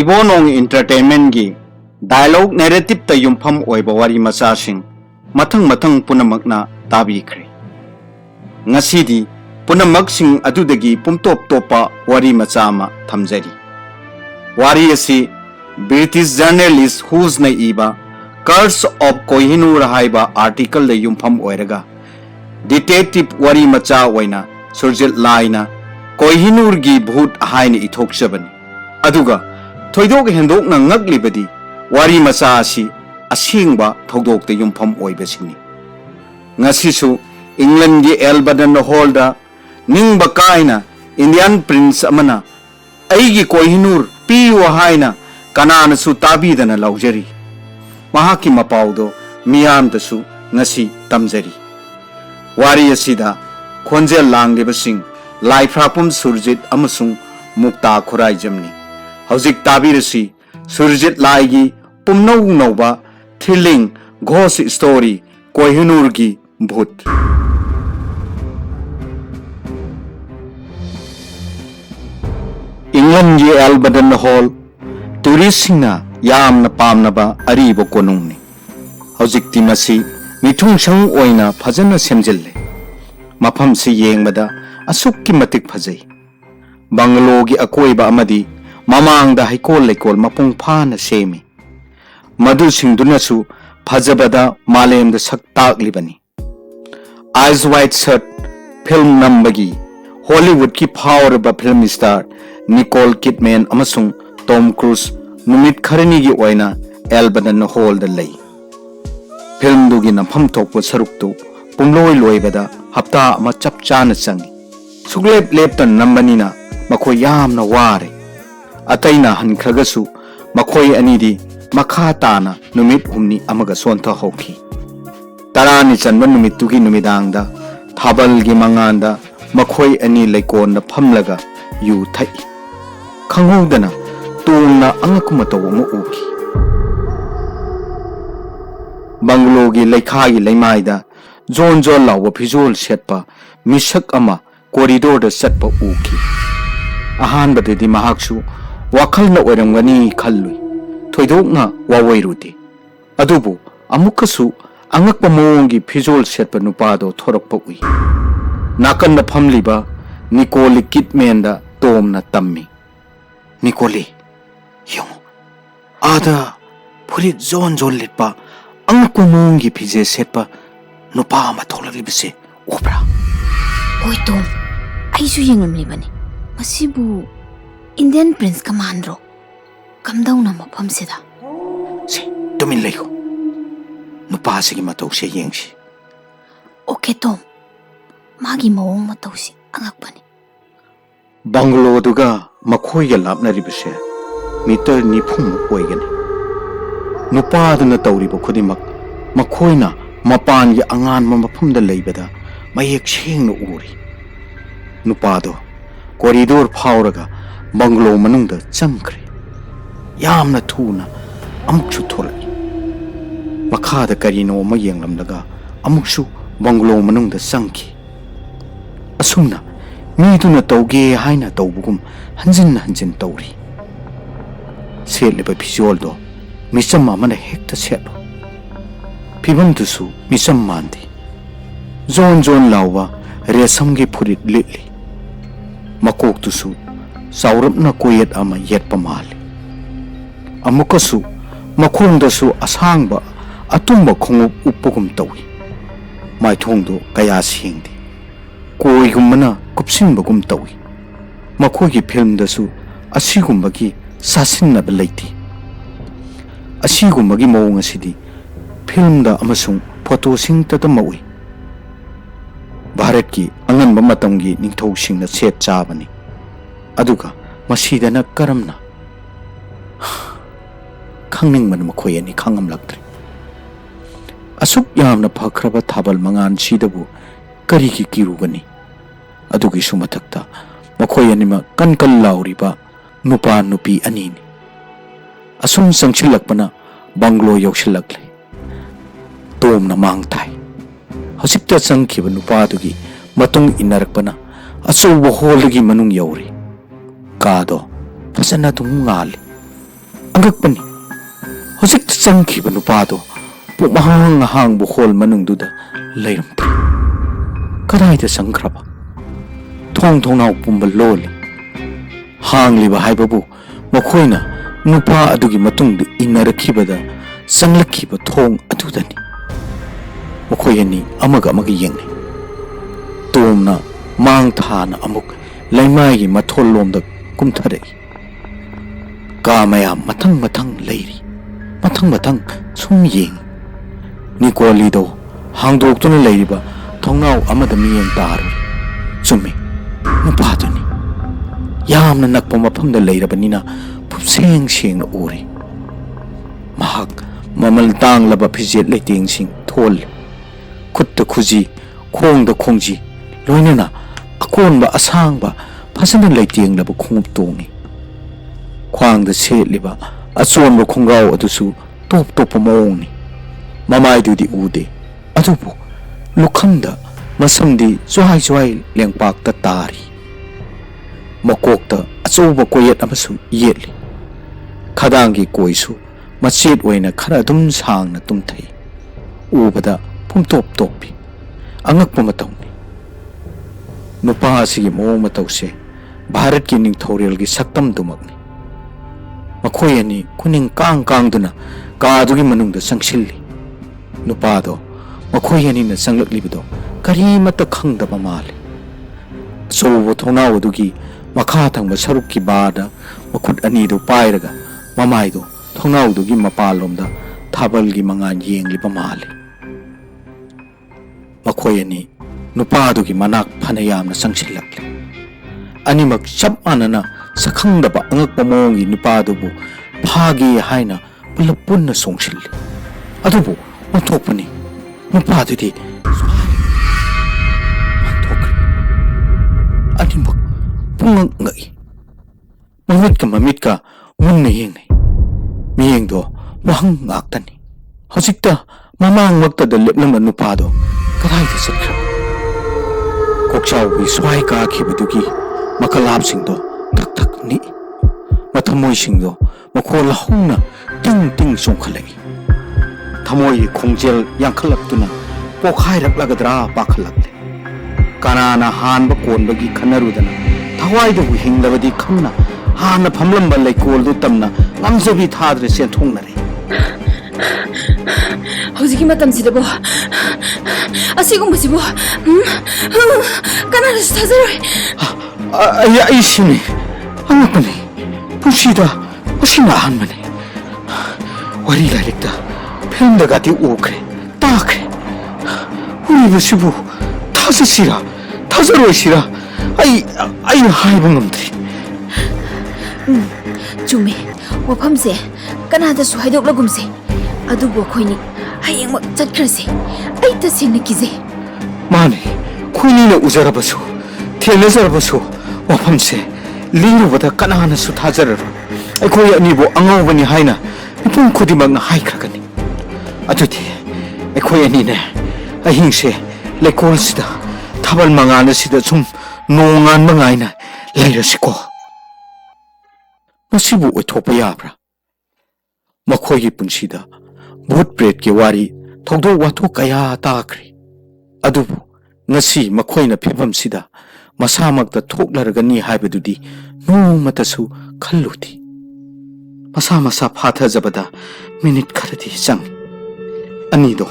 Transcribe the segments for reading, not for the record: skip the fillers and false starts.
Ibonong entertainment gi dialogue narrative ta yumpham oiba wari macha sing mathang punamakna tabikhre ngasidi punamak sing adudagi pumtop topa wari macha ma thamjari wari asi British journalist whose na iba Curse of Kohinoor haiba article le yumpham oiraga detective wari macha oina surjit laina Kohinoor gi bhut haina ithokchabani aduga thoidok hendok na ngaglibadi wari macha asi asingba thodok te yumpham oibasini ngasisu England gi Albadan Hall da ningba kaina Indian prince amana aigi Kohinoor piyo haina kanana su tabidana laujari mahaki mapaudo miyam dasu ngasi tamjari wari asida khonjel langlibasing laifrapum surjit amasung mukta khurai jamni hauzik tabirasi surjit laigi pumnau nauba thrilling ghost story Kohinoor gi bhut England gi Albadan Hall tourist singna yamna pamnaba aribo konungni hauzik timasi mithung sang oina phajana semjille mafam se yengmada asukki matik phajai bangalo gi akoiba amadi mamangda haikol lekol mapung phana semi madu singdunasu phajabada malemda saktak libani Eyes Wide Shut film nambagi Hollywood ki powerba film star Nicole Kidman amasung Tom Cruise numit kharani gi oina Albadan Hall da lei film dugi na pham thokpo saruktu pumloi loibada hapta ama chap chana changi suglep leptan nambanina makhoi yamna ware ataina hankhagasu makhoi anidi makha tana numit humni amaga sontha hoki tarani chanban numit tugi numidangda thabal gi manganda makhoi ani leikon na phamlaga yu thai khanghodana tungna angakuma tawo mo uki banglo gi leikha gi leimaida zon lawa phijol setpa misak ama corridor da satpa uki ahan badedi mahaksu wakhal na oiramgani khallui thoidokna wawairudi adubu amukasu angakpa moongi phijol setpa nupado thorokpa ui nakan na phamliba Nicole Kidman da tomna tammi Nicole yung ada purit zon litpa angakpa moongi phije setpa nupa ama tholagibase ubra oi tom aisu yengamlibani masibu Indian Prince Commandro kamdauna mafam sida se tumin leiko nupa sigi matau se yengsi okay tom magi mawong matausi angakpani banglo duga makhoi ya lapna ribase meter ni phum oigani nupa duna tawribo khodimak makhoina mapan ya angan mafamda leibada mayek sengno uri nupado corridor phauraga banglo manungda chamkhre yamna thuna amuksu tholai makhada karino ma yenglamdaga amuksu banglo manungda sangki asumna miduna tawge haina tawbugum hanjin tawri seleba phijoldo misam amana hekta setlo phibam tusu misam mandi zon lawa resamge phurit litli makok tusu saurapna koyet ama yetpa mali amukasu makhongdasu asangba atumba khongup uppugum tawi maithongdo kaya singdi koigumna kupsinbagum tawi makhogi filmdasu asigumbagi sasinna belaiti asigumbagi mawong asidi filmda amasung photo singta mawi Bharat ki anganba matamgi ningthau singna set chabani aduga masidana karamna khangning man makhoi ani khangam laktre asuk yamna phakraba thabal mangan sidabu kari ki kirugani adugi sumathakta makhoi ani ma kan lauriba nupa nupi ani ni asum sangchilakpana banglo yaushilakle tomna mangthai Hasipta sangkiba nupadugi matung inarakpana aso hol gi manung yauri kado pasana tung ngali angakpani hojik changkhiba nupado pumahang hangbu hol manungduda leiramdri kadaida sangkraba thong thongnau pumba loli hangliba haibabu makhoina nupa adugi matungdu inarakhibada sanglakhiba thong adudani makhoi ani amaga yengnai tomna mang thana amuk laimai mathol lomda kumthare ka mayam mathang mathang leiri mathang sum yeng nikoli do hangdok tuna leiriba thongnau amada miyeng taru sumi nupaduni yamna nakpa mafamda leirabanina pupseng seng uri mahak mamal tanglaba phijet leiting sing thol khutta khuji khongda khongji loinana akonba asangba phasana leiting laba khungup tongi khwangda setliba achonba khongau adusu top mawngni mamai dudi ude adubu lukhamda masamdi zwai lengpak ta tari makokta achouba koyet amasu yetli khadangi koisu machet oina khara dum sangna tumthai ubada pumtop topi angakpa matawni nupa asigi mawng matawse bharat ki ningthorel gi saktam dumakni makhoi ani kuning kang duna kadugi manungda sangsilli nupado makhoi ani na sanglaklibido karimata khangdaba male sobo thonau adugi makha thangba sarukki bada makhut ani do pairaga mamai do thonau dugi mapalomda thabalgi mangan yengliba male makhoi ani nupa adugi manak phanayamna sangsilakle animak chap anana sakhangdaba angakpa mawnggi nupa adubu phagi haina pulap punna songsilli adubu onthokpani nupa adudi animak pungang ngai mamitka munna yengnai miyengdo wahang ngaktani hojikta mamang waktada lepnama nupado kadaida sakra kokchawbi swai ka khibadugi makalapsingdo tak ni mathamoisingdo makhol hongna ting songkhalai thamoi khongjel yankhalaptuna pokhairakladra pakhalakle kanana hanba konbagi khanarudana thawaidu hinglabadi khamna hana phamlamba leikol du tamna lamjabi thadre sen thongnare hojiki matam sidabo asigumbusibo kanara stazaroi ai sini angapani pushida usina hanmane wari larekta filmda gati ukre takre uribasibu thasasira thazarosira ai haiba ngamdri chume wafamse kanada su haidoklagumse adubu khoini hayengmak chatkrase ai tasina kize mane khoinina ujarabasu thenazarabasu wafamse lirubada kanana su thajararo akhoi anibo angawbani haina ipum khudimagna haikragani aduti akhoi anine ahingse lekol sida thabal mangana sida sum nongan mangaina leirasiko masibu oithopa yabra makhoigi punsida bhut pret ke wari thogdo watho kaya takri adubu ngasi makhoina phibam sida masamakta thoklaragani haibadudi nomatasu khalluti masa phathajabada minute kharati chang anido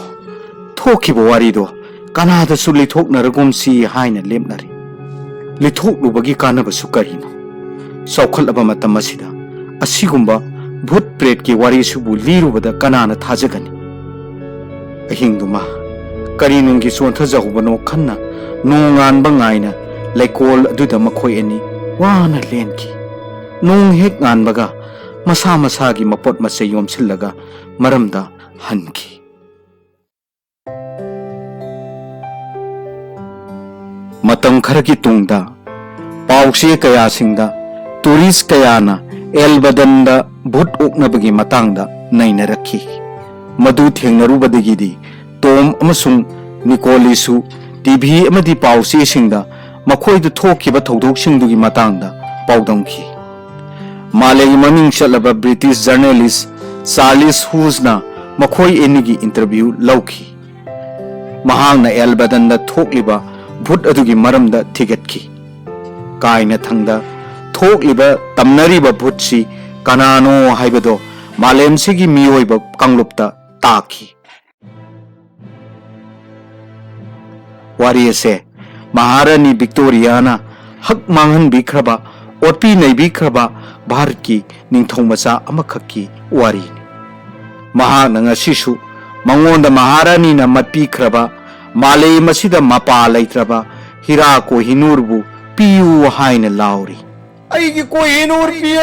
thokibo warido kanada su lithoknaragumsi haina lemnari lithoklubagi kanabasu karino saukhalaba matam asida asigumba bhut pret ke wari subu lirubada kanana thajagani ahingduma karinungi sonthajaubano khanna nongan bangaina leikol aduda makhoi ani wana lenki nong hek nganbaga masa gi mapot masay yomsillaga maramda hanki matam kharagi tungda pause kaya singda tourist kayana elbadanda bhut uknabagi matangda nainarakhi madu thengnarubadagidi tom amasung nikolisu tv amadi pause singda makhoi du thokiba thodok singdugi matangda paudamki मालेगी ममिंग चलबा British journalist Charles हुसना मखोई एनिगी interview लौखी महांगना एल्बदन थोकलिबा भूत अदुगी मरमदा थिगतखी कायना थंगदा थोकलिबा तमनरिबा भूतसी कनानो हाइबदो मालेमसिगी मियोइबा कांगलुपता ताखी वारियसे महारानी विक्टोरियाना हक मांगन बिखरबा OP नहीं बिखरबा भारत की निंगथौमचा अमखकी वारी महानंगा शिशु मंगोंदा महारानी ना मत बिखरबा माले मसिदा मपा लैत्रबा हिरा को हिनूरबु पियु हाइन लाउरी अईगी को हिनूर पियो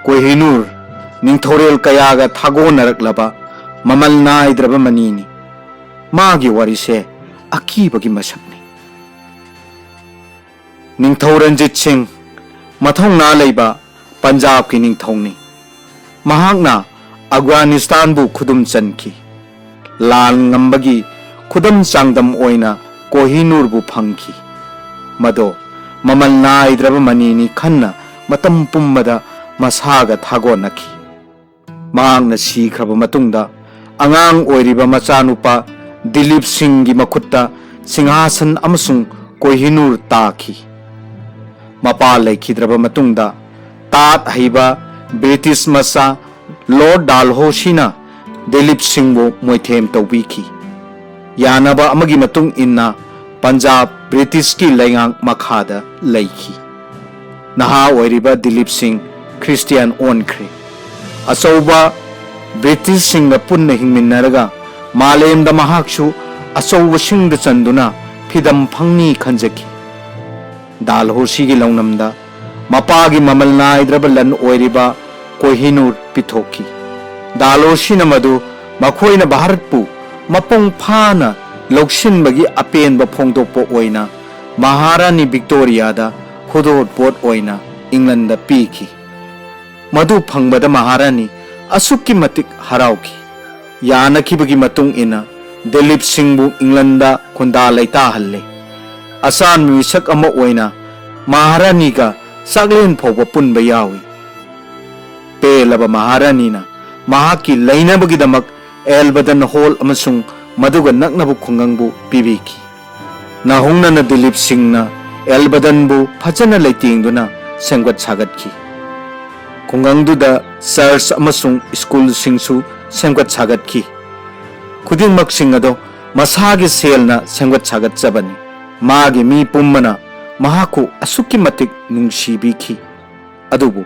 कोहिनूर निंथोरेल कयागा थागो नरकलबा ममल नाइद्रबा मनीनी मागी वारिसे अकीबगी मसकनी निंथौ रंजित सिंह मथौना लैबा पंजाब की निंथौनी महांगना अफगानिस्तान बु खुदुम चनखी लाल ngambagi खुदम चांगदम ओइना कोहिनूर बु फंखी मदो ममल नाइद्रबा मनीनी खन्ना मतम पुम्मदा मसागा थागो नखी मांगना सीख्रबा मतुंगदा अंगांग ओइरिबा मचानुपा दिलीप सिंह की मखुत्ता सिंहासन अमसुंग कोहिनूर ताखी मपा लेखिद्रबा मतुंगदा तात हईबा ब्रिटिश मसा लॉर्ड डालहोशीना दिलीप सिंह बो मोइथेम तौबीखी यानबा अमगी मतुंग इन्ना पंजाब ब्रिटिश की लैंगांग मखादा लैखी नहा ओइरिबा दिलीप सिंह क्रिस्टियन ओनख्रे अचौबा ब्रिटिश सिंह पुन्ना हिंगमिन्नरगा मालेमदा महाक्सु अचौबा सिंह चंदुना फिदम फंगनी खंजकी दालहोसी की लौनमदा मपागी ममल नाइद्रबा लन ओइरिबा कोहिनूर पिथोकी दालहोसी नमदु मखोइना भारतपु मपुंग फाना लौसिनबगी अपेनबा फोंदोकपो ओइना महारानी विक्टोरियादा खुदोट पोट ओइना इंग्लैंड पीखी मधु फंगबदा महारानी असुक्की मतिक हराउकी यानखिबगी मतुंग इना दिलीप सिंहबु इंग्लैंड खुंदा लैता हल्ले असान मिसक अमा ओइना महारानी का सागलेन फोबा पुनबा यावी पेलबा महारानीना महाकी लैनबगिदमक एल्बदन हॉल अमसुंग मधुगा नकनबु खुंगंगबु पिबिकी नाहुंगना दिलीप सिंहना एल्बदनबु फजन लैतिंगदुना सेंगत सागतकी खुंगंगदुदा चर्च अमसुंग स्कूल सिंगसु सेंगत सागतकी खुदिंगमक सिंग अदो मसागी सेलना सेंगत सागतजबनी मागी मी पुम्मना महाकु असुक्की मतिक नुंगसीबिखी अदुबु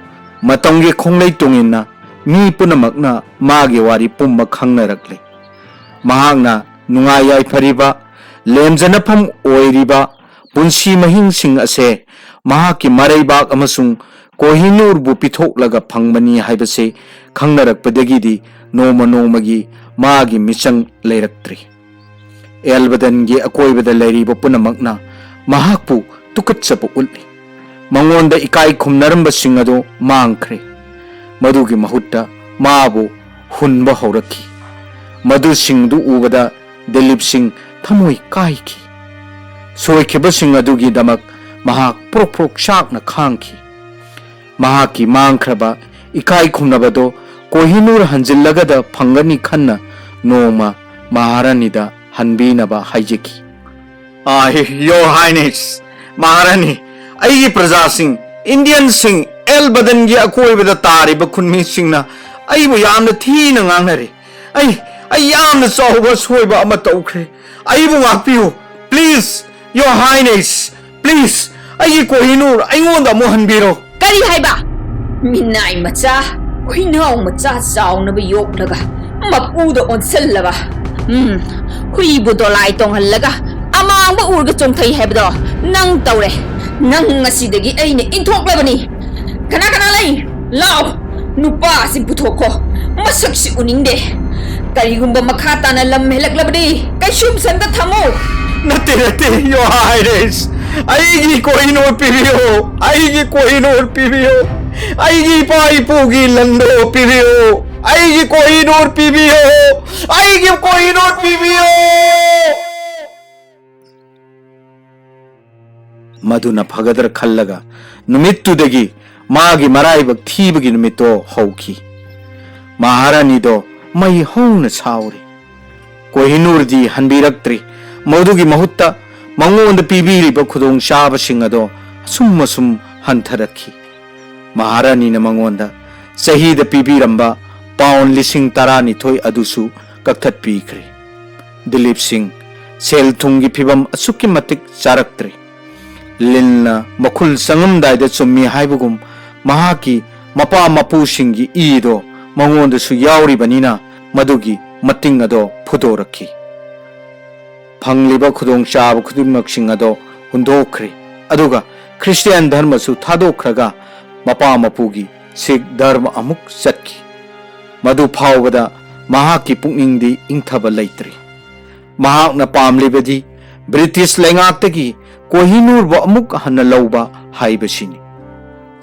मतंगे खोंगलै तुंगिना मी पुनमकना मागी वारी पुम्म खंगनरकले महांगना नुंगाई याइफरिबा लेमजनफम ओइरिबा पुंसी महिंग सिंग असे महाकी मरैबाक अमसुंग कोहिनूर बु पिथोकलगा फंगबनी हाइबसे खंगनरकपदगिदी नोमा नोमगी मागी मिचंग लेरक्त्रि एल्बदन गे अकोइबदा लेरिबा पुनमकना महाकपु तुकत्सपु उल्ली मंगोंदा इकाई खुमनरंबा सिंग अदो मांगख्रे मधुगी महुत्ता माबु हुनबा हौरखी मधु सिंगदु उबदा दिलीप सिंह थमोई काइखी सोइखिबा सिंग अदुगी दमक महाक प्रोक प्रोक शाकना खांखी महाकी मांगख्रबा इकाई खुमनबदो कोहिनूर हंजिल्लगदा फंगनी खन्ना नोमा महारानीदा हनबीनबा हाइजेकी आह यो हाइनेस महारानी अई प्रजा सिंह इंडियन सिंह एल्बदन की अकोइबदा तारिबा खुनमी सिंहना अईबु यामना थीना ngangnare आई यामना चौबा सोइबा अमा तौख्रे अईबु ngapiu please your highness please अई कोहिनूर अईंगोंदा मो हनबीरो करी हाइबा मिनाई मचा हुइनाउ मचा चाउनबा योक्लगा मपुदो ओनसल्लबा हुइबु दोलाई तोंहल्लगा अमांबा उरगा चोंथै हैबदो नंग तौरे नंग ngasiदगी अईने इंथोक्लबनी कना कना लई लाओ नुपा सि पुथोखो मसक्सि उनिंगदे करिगुंबा मखा ताना लम हेलक्लबदी कैसुम संदा थमो नते यो हाइनेस अईगी कोहिनूर पिबियो अईगी कोहिनूर पिबियो अईगी पाई पूगी लंदो पिबियो अईगी कोहिनूर पिबियो अईगी कोहिनूर पिबियो मधुना फगदर खल्लगा नुमित्तुदगी मागी मराइबक थीबगी नुमित्तो हौखी महारानीदो मई हौना साउरी कोहिनूरदी हनबिरक्त्री मधुगी महुत्ता मंगोंद पीबीरिबा खुदोंग चाबसिंग अदो असुम असुम हंथरखी महारानीना मंगोंदा चहीद पीबीरंबा पाउन लिसिंग तरानिथोय अदुसु कक्थत्पीख्रे दिलीप सिंह सेल थुंगी फिबम असुक्की मतिक चारक्त्रे लिन्ना मखुल संगमदायदा चुम्मी हाइबगुम महाकी मपा मपुसिंगी ईदो मंगोंदसु याउरिबनिना मदुगी मतिंग अदो फुदोरखी फंगलिबा खुदोंग चाब खुदिमक्सिंग अदो हुंदोख्रे अदुगा क्रिश्चियन धर्मसु थादोख्रगा मपा मपुगी सिख धर्म अमुक चटकी मधु फावबदा महाकी पुकनिंगदी इंथबा लैत्रे महाकना पामलिबदी ब्रिटिश लैंगाक्तगी कोहिनूरबो अमुक हन्ना लौबा हाइबसिनी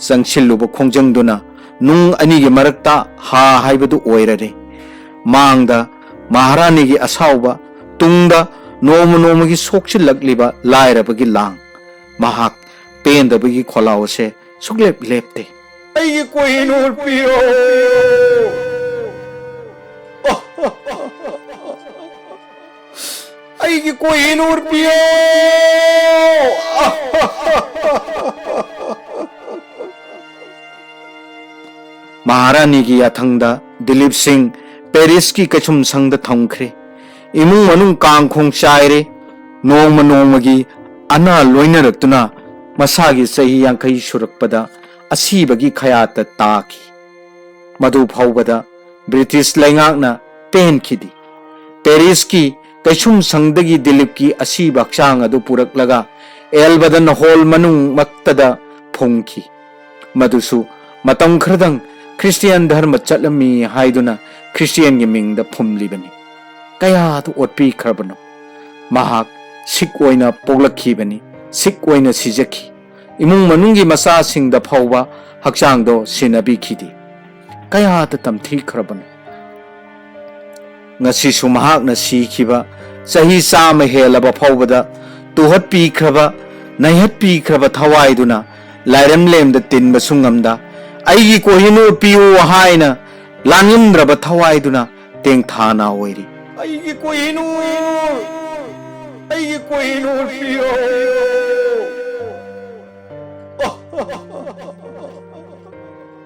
संगसिल्लुबा खोंजंगदुना नुंग अनिगी मरक्ता हा हाइबदु ओइररे मांगदा महारानीगी असाउबा तुंगदा नोम नोमगी सोक्सिलक्लिबा लाइरबगी लांग महाक पेंदबगी खोलावसे सुगलेप लेपते अइगी कोहिनूर पियो अइगी कोहिनूर पियो महारानी की याथंगदा दिलीप सिंह पेरिस की कचुम संगद थंखरे इमुंग मनुंग कांगखोंग चाइरे नोंग मनोंगगी अना लोइनरक्तुना मसागी सही यांखई सुरक्पदा असीबगी खयात ताकी मधु फाउबदा ब्रिटिश लैंगाकना पेनखिदी पेरिस की कचुम संगदगी दिलीप की असीब हक्चांग अदु पुरक्लगा एल्बदन हॉल मनुंग मक्तदा फोंखी मधुसु मतम खरदंग क्रिश्चियन धर्म चलमी हाइदुना क्रिश्चियन की मिंग द फुमलिबनी कया तो ओटपी खरबनो महाक सिख ओइना पोगलखीबनी सिख ओइना सिजखी इमुंग मनुंगी मसा सिंग द फौबा हक्चांग दो सिनबीखीदी कया तो तमथी खरबनो ngasisu mahakna sikhiba sahi sama helaba phawbada tuhat pi khraba naihat pi khraba thawaiduna lairam lemda tinba sungamda aigi kohinu piu haina lanimdraba thawaiduna teng thana oiri aigi kohinu piu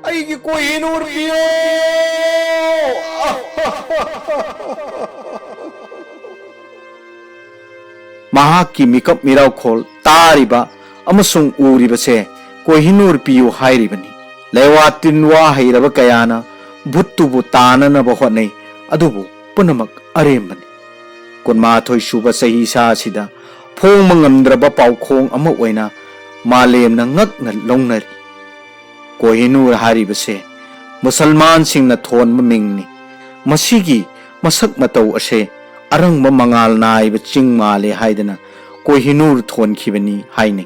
aigi kohinu piu महाकी मिकप मिराखोल तारिबा अमसुंग उरिबसे कोहिनूर पियु हाइरिबनी लेवा तिनवा हाइरबा कयाना भुत्तुबु ताननबा होनै अदुबु पुनमक अरेमबनी कुनमाथोय सुबा सही सासिदा फोंग मंगमद्रबा पाउखोंग अमा ओइना मालेमना ngakna लौनरी कोहिनूर हारिबसे मुसलमान सिंगना थोनबा मिंगनी मसीगी मसक मतौ असे अरंग मंगाल नाइब चिंग माले हाइदना कोहिनूर थोनखिबनी हाइने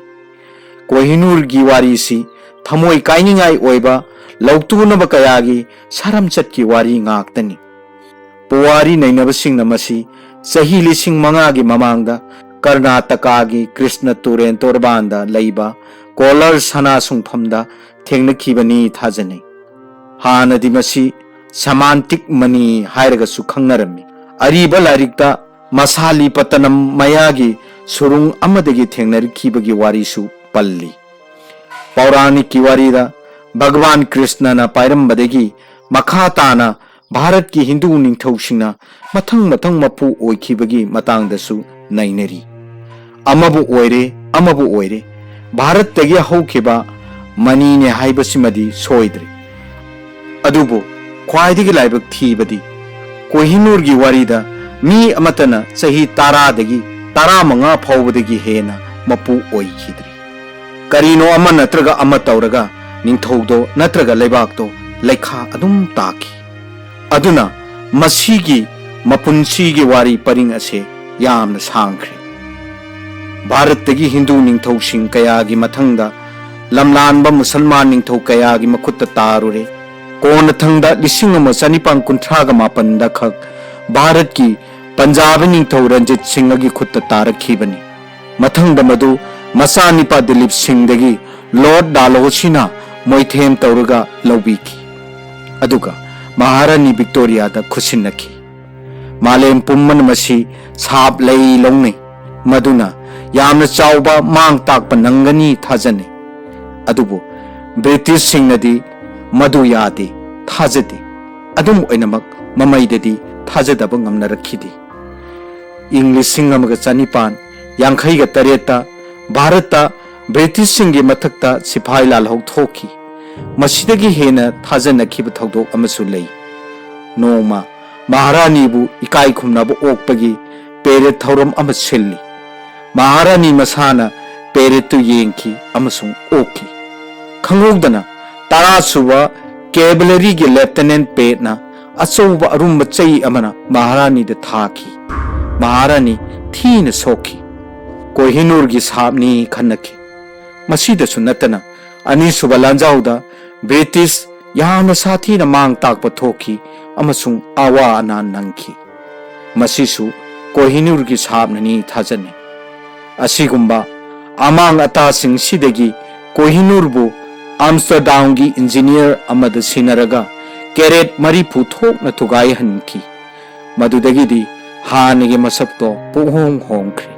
कोहिनूर की वारीसी थमोय काइनिंगाई ओइबा लौतुनब कयागी सारमचत की वारी ngaktani पुवारी नैनबसिंगना मसी सही लिसिंग मंगागी ममांगदा कर्नाटका की कृष्ण तुरेन तोरबांदा लैबा कोलर सना सुंगफमदा थेंगनखिबनी थाजने हानदि मसी समांतिक मनी हायरगसु खंगनरमी अरीबा लारिकता मसाली पतनम मयागी सुरुंग अमदगी थेंगनरखिबगी वारीसु पल्ली पौराणिक की वारीदा भगवान कृष्णना पायरंबदगी मखाताना भारत की हिंदू निंगथौसिंगना मथंग मथंग मपु ओइखिबगी मतांगदसु नैनरी अमबु ओइरे भारत तगी हौखिबा मनीने हाइबसिमदी सोइद्रे अदुबो ख्वाइदिगी लाइबक थीबदी कोहिनूर की वारीदा मी अमतना सही तारा मंगा फाउबदगी हेना मपु ओइखिद्री करीनो अमा नत्रगा अमा तौरगा निंथौदो नत्रगा लेबाकतो लेखा अदुम ताकी अदुना मसीगी मपुंसीगी वारी परिंग असे यामना सांख्रे भारत तगी हिंदू निंथौसिंग कयागी मथंगदा लमलानबा मुसलमान निंथौ कयागी मखुत्ता तारुरे कोन थंगदा लिसिंग अमा चनिपांग कुंथ्रागा मापनदा खक भारत की पंजाब निंथौ रंजित सिंह की खुत्ता तारखिबनी मथंगदा मधु मचानिपा दिलीप सिंह लॉर्ड डालोसिना मोइथेम तौरगा लौबीकी अदुगा महारानी विक्टोरिया दा खुसिनकी मालेम पुम्मन मसी साप लई लौने मदुना यामना चाउबा मांग ताकपा नंगनी थाजने अदुबो ब्रिटिश सिंगनदी मदु यादे थाजदे अदुम ओइनमक ममैददी थाजदब ngamnarakhidi इंग्लिश सिंग अमग चनिपान यांखैगा तरेता भारतता ब्रिटिश सिंगी मथक्ता सिपाही लालहौ थोकी मसिदगी हेना थाजनखिब थौदोक अमसु लई नोमा महारानीबु इकाई खुमनाबु ओकपगी पेरेट थौरम अम सिल्ली महारानी मसाना पेरेटु येंखी अमसुंग ओकी खंगोगदना तारासुबा कैवलरी के लेफ्टिनेंट पेटना अचौब अरुम चई अमना महारानी द थाकी महारानी थीन सोखी कोहिनूर की साहबनी खन्नकी मसीदसु नतना अनीसुब लांजाउदा ब्रिटिश यामना साथीना मांग ताकप थोकी अमसुंग आवा अना नंखी मसीसु कोहिनूर की साहबनी थाजने असिगुम्बा अमांग अतासिंग सिदगी कोहिनूरबु आम्स्टरडाम की इंजीनियर अमद सिनरगा कैरेट मरीफु थोकना थुगाई हनकी मदुदगिदी हानिगे मसक्तो पुहोंग होंख्री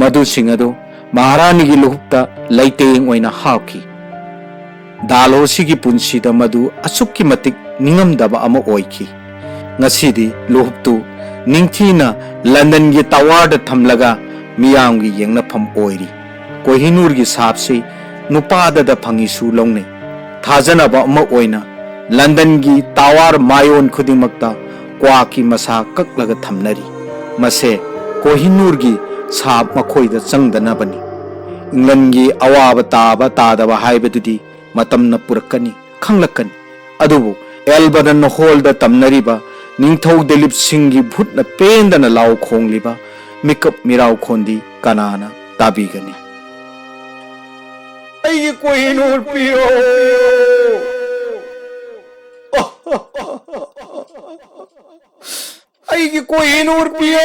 मधु सिंह अदो महारानी की लुहुप्ता लैतेंग ओइना हावकी दालोसी की पुंसीदा मधु असुक्की मतिक निंगमदबा अमा ओइकी ngasidi luhuptu ningthina लंदन की टावर थमलगा मियाम की येंगना फम ओइरी कोहिनूर की साहबसे नुपादा फंगिसु लौने थाजनबा अमा ओइना लंदन की टावर मायोन खुदिमक्ता क्वा की मसा कक्लगा थमनरी मसे कोहिनूर की साहब मखोइदा चंगदनबनी इंग्लैंड की अवाब ताबा तादबा हाइबदुदी मतमना पुरकनी खंगलकनी अदुबु एल्बर्टन हॉल दा तमनरीबा निंगथौ दिलीप सिंह की भूतना पेंदना लाउ खोंगलिबा मिकअप मिराउ खोंदी कनाना ताबीगनी ये कोहिनूर पियो कोहिनूर पियो